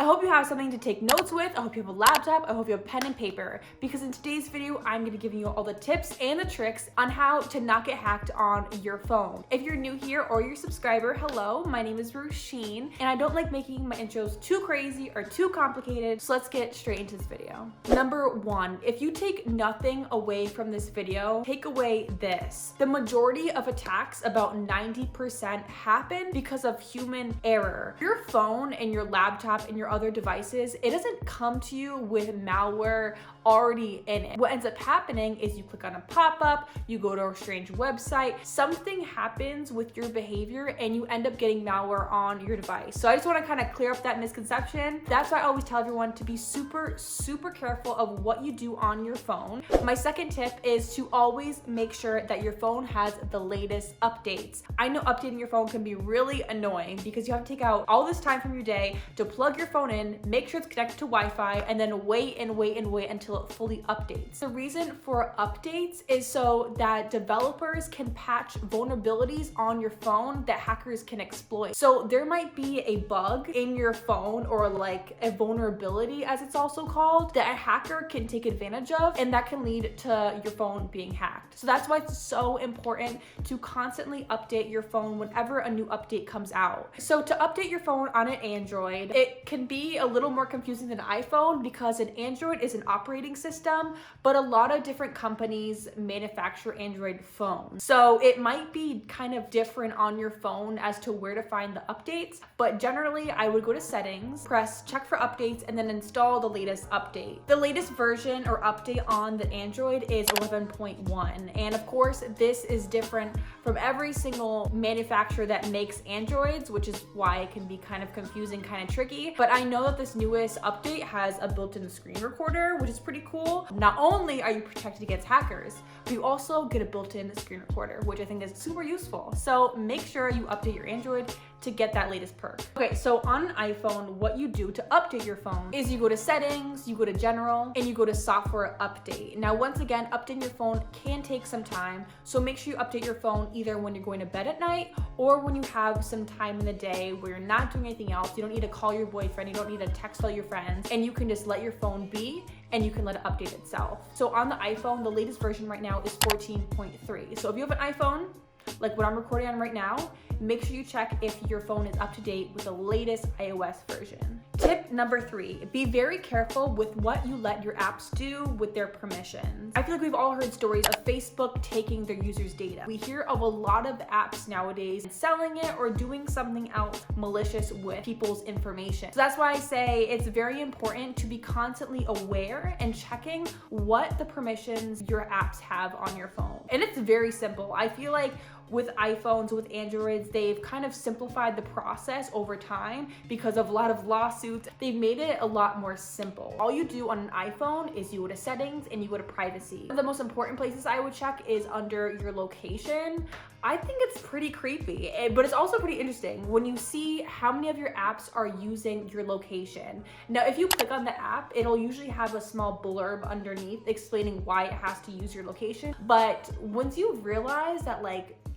hope you have something to take notes with. I hope you have a laptop. I hope you have pen and paper, because in today's video, I'm gonna be giving you all the tips and the tricks on how to not get hacked on your phone. If you're new here or you're a subscriber, hello, my name is Roisin, and I don't like making my intros too crazy or too complicated, so let's get straight into this video. Number one, if you take nothing away from this video, take away this. The majority of attacks, about 90%, happen because of human error. Your phone and your laptop and your other devices, it doesn't come to you with malware already in it. What ends up happening is you click on a pop-up, you go to a strange website, something happens with your behavior and you end up getting malware on your device. So I just want to kind of clear up that misconception. That's why I always tell everyone to be super careful of what you do on your phone. My second tip is to always make sure that your phone has the latest updates. I know updating your phone can be really annoying because you have to take out all this time from your day to plug your phone in, make sure it's connected to Wi-Fi, and then wait until it fully updates. The reason for updates is so that developers can patch vulnerabilities on your phone that hackers can exploit. So there might be a bug in your phone, or like a vulnerability as it's also called, that a hacker can take advantage of, and that can lead to your phone being hacked. So that's why it's so important to constantly update your phone whenever a new update comes out. So to update your phone on an Android, it can be a little more confusing than an iPhone because an Android is an operating system, but a lot of different companies manufacture Android phones. So it might be kind of different on your phone as to where to find the updates, but generally I would go to settings, press check for updates, and then install the latest update. The latest version or update on the Android is 11.1, and of course this is different from every single manufacturer that makes Androids, which is why it can be kind of confusing, kind of tricky. But I know that this newest update has a built-in screen recorder, which is pretty cool. Not only are you protected against hackers, but you also get a built-in screen recorder, which I think is super useful. So make sure you update your Android to get that latest perk. Okay, so on an iPhone, what you do to update your phone is you go to settings, you go to general, and you go to software update. Now, once again, updating your phone can take some time, so make sure you update your phone either when you're going to bed at night or when you have some time in the day where you're not doing anything else. You don't need to call your boyfriend, you don't need to text all your friends, and you can just let your phone be and you can let it update itself. So on the iPhone, the latest version right now is 14.3. So if you have an iPhone, like what I'm recording on right now, make sure you check if your phone is up to date with the latest iOS version. Tip number 3, be very careful with what you let your apps do with their permissions. I feel like we've all heard stories of Facebook taking their users' data. We hear of a lot of apps nowadays selling it or doing something else malicious with people's information. So that's why I say it's very important to be constantly aware and checking what the permissions your apps have on your phone. And it's very simple. I feel like with iPhones, with Androids, they've kind of simplified the process over time because of a lot of lawsuits. They've made it a lot more simple. All you do on an iPhone is you go to settings and you go to privacy. One of the most important places I would check is under your location. I think it's pretty creepy, but it's also pretty interesting when you see how many of your apps are using your location. Now, if you click on the app, it'll usually have a small blurb underneath explaining why it has to use your location. But once you realize that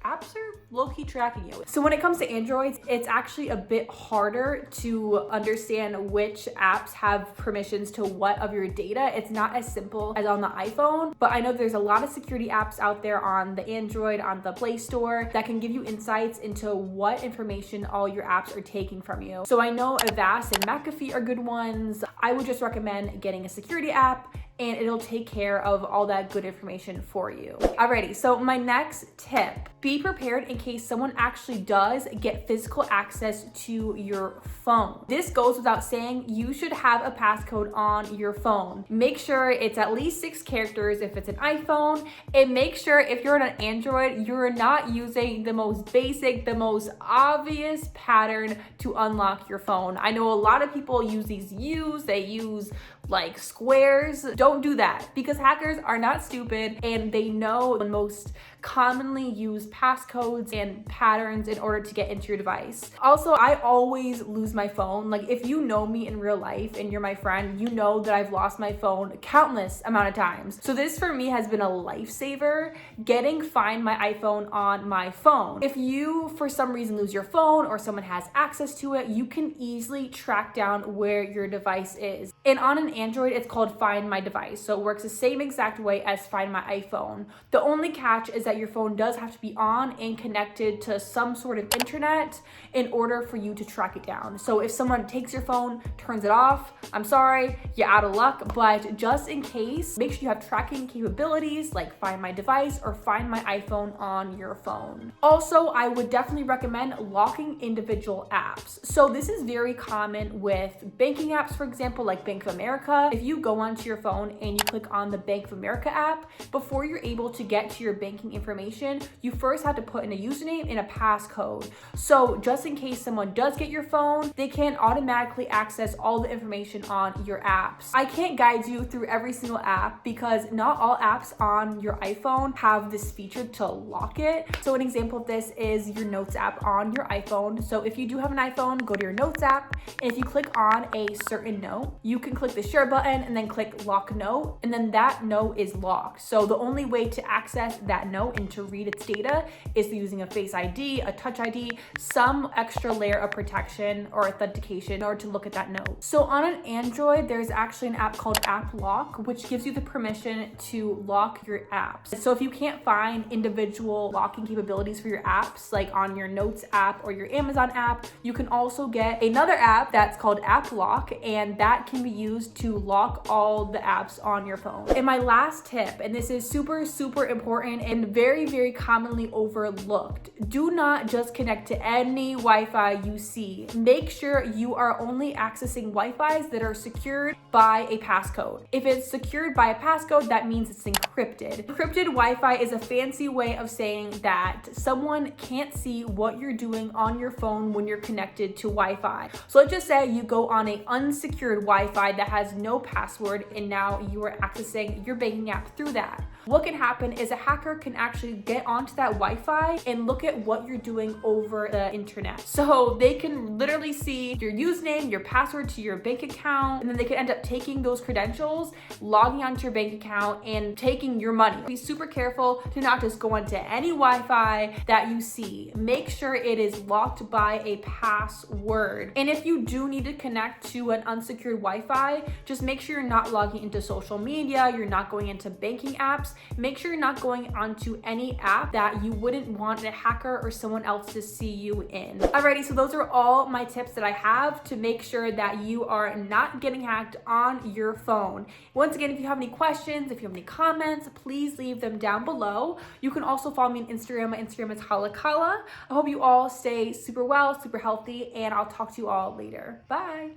apps are low-key tracking you. So when it comes to Androids, it's actually a bit harder to understand which apps have permissions to what of your data. It's not as simple as on the iPhone, but I know there's a lot of security apps out there on the Android, on the Play Store, that can give you insights into what information all your apps are taking from you. So I know Avast and McAfee are good ones. I would just recommend getting a security app, and it'll take care of all that good information for you. Alrighty, so my next tip, be prepared in case someone actually does get physical access to your phone. This goes without saying, you should have a passcode on your phone. Make sure it's at least 6 characters if it's an iPhone, and make sure if you're on an Android, you're not using the most basic, the most obvious pattern to unlock your phone. I know a lot of people use these U's, they use like squares. Don't Don't do that, because hackers are not stupid and they know the most commonly used passcodes and patterns in order to get into your device. Also, I always lose my phone. Like, if you know me in real life and you're my friend, you know that I've lost my phone countless amount of times. So this for me has been a lifesaver, getting Find My iPhone on my phone. If you for some reason lose your phone or someone has access to it, you can easily track down where your device is. And on an Android, it's called Find My Device. So it works the same exact way as Find My iPhone. The only catch is that your phone does have to be on and connected to some sort of internet in order for you to track it down. So if someone takes your phone, turns it off, I'm sorry, you're out of luck. But just in case, make sure you have tracking capabilities like Find My Device or Find My iPhone on your phone. Also, I would definitely recommend locking individual apps. So this is very common with banking apps, for example, like Bank of America. If you go onto your phone and you click on the Bank of America app, before you're able to get to your banking information, you first have to put in a username and a passcode. So just in case someone does get your phone, they can automatically access all the information on your apps. I can't guide you through every single app because not all apps on your iPhone have this feature to lock it. So an example of this is your Notes app on your iPhone. So if you do have an iPhone, go to your Notes app, and if you click on a certain note, you can click the share button and then click lock note, and then that note is locked. So the only way to access that note and to read its data is using a Face ID, a Touch ID, some extra layer of protection or authentication in order to look at that note. So on an Android, there's actually an app called App Lock, which gives you the permission to lock your apps. So if you can't find individual locking capabilities for your apps, like on your Notes app or your Amazon app, you can also get another app that's called App Lock, and that can be used to lock all the apps on your phone. And my last tip, and this is super, super important and very, very commonly overlooked, do not just connect to any Wi-Fi you see. Make sure you are only accessing Wi-Fis that are secured by a passcode. If it's secured by a passcode, that means it's encrypted. Encrypted Wi-Fi is a fancy way of saying that someone can't see what you're doing on your phone when you're connected to Wi-Fi. So let's just say you go on an unsecured Wi-Fi that has no password, and now you are accessing your banking app through that. What can happen is a hacker can actually get onto that Wi-Fi and look at what you're doing over the internet. So they can literally see your username, your password to your bank account, and then they can end up taking those credentials, logging onto your bank account, and taking your money. Be super careful to not just go onto any Wi-Fi that you see. Make sure it is locked by a password. And if you do need to connect to an unsecured Wi-Fi, just make sure you're not logging into social media, you're not going into banking apps. Make sure you're not going onto any app that you wouldn't want a hacker or someone else to see you in. Alrighty, so those are all my tips that I have to make sure that you are not getting hacked on your phone. Once again, if you have any questions, if you have any comments, please leave them down below. You can also follow me on Instagram. My Instagram is halakala. I hope you all stay super well, super healthy, and I'll talk to you all later. Bye.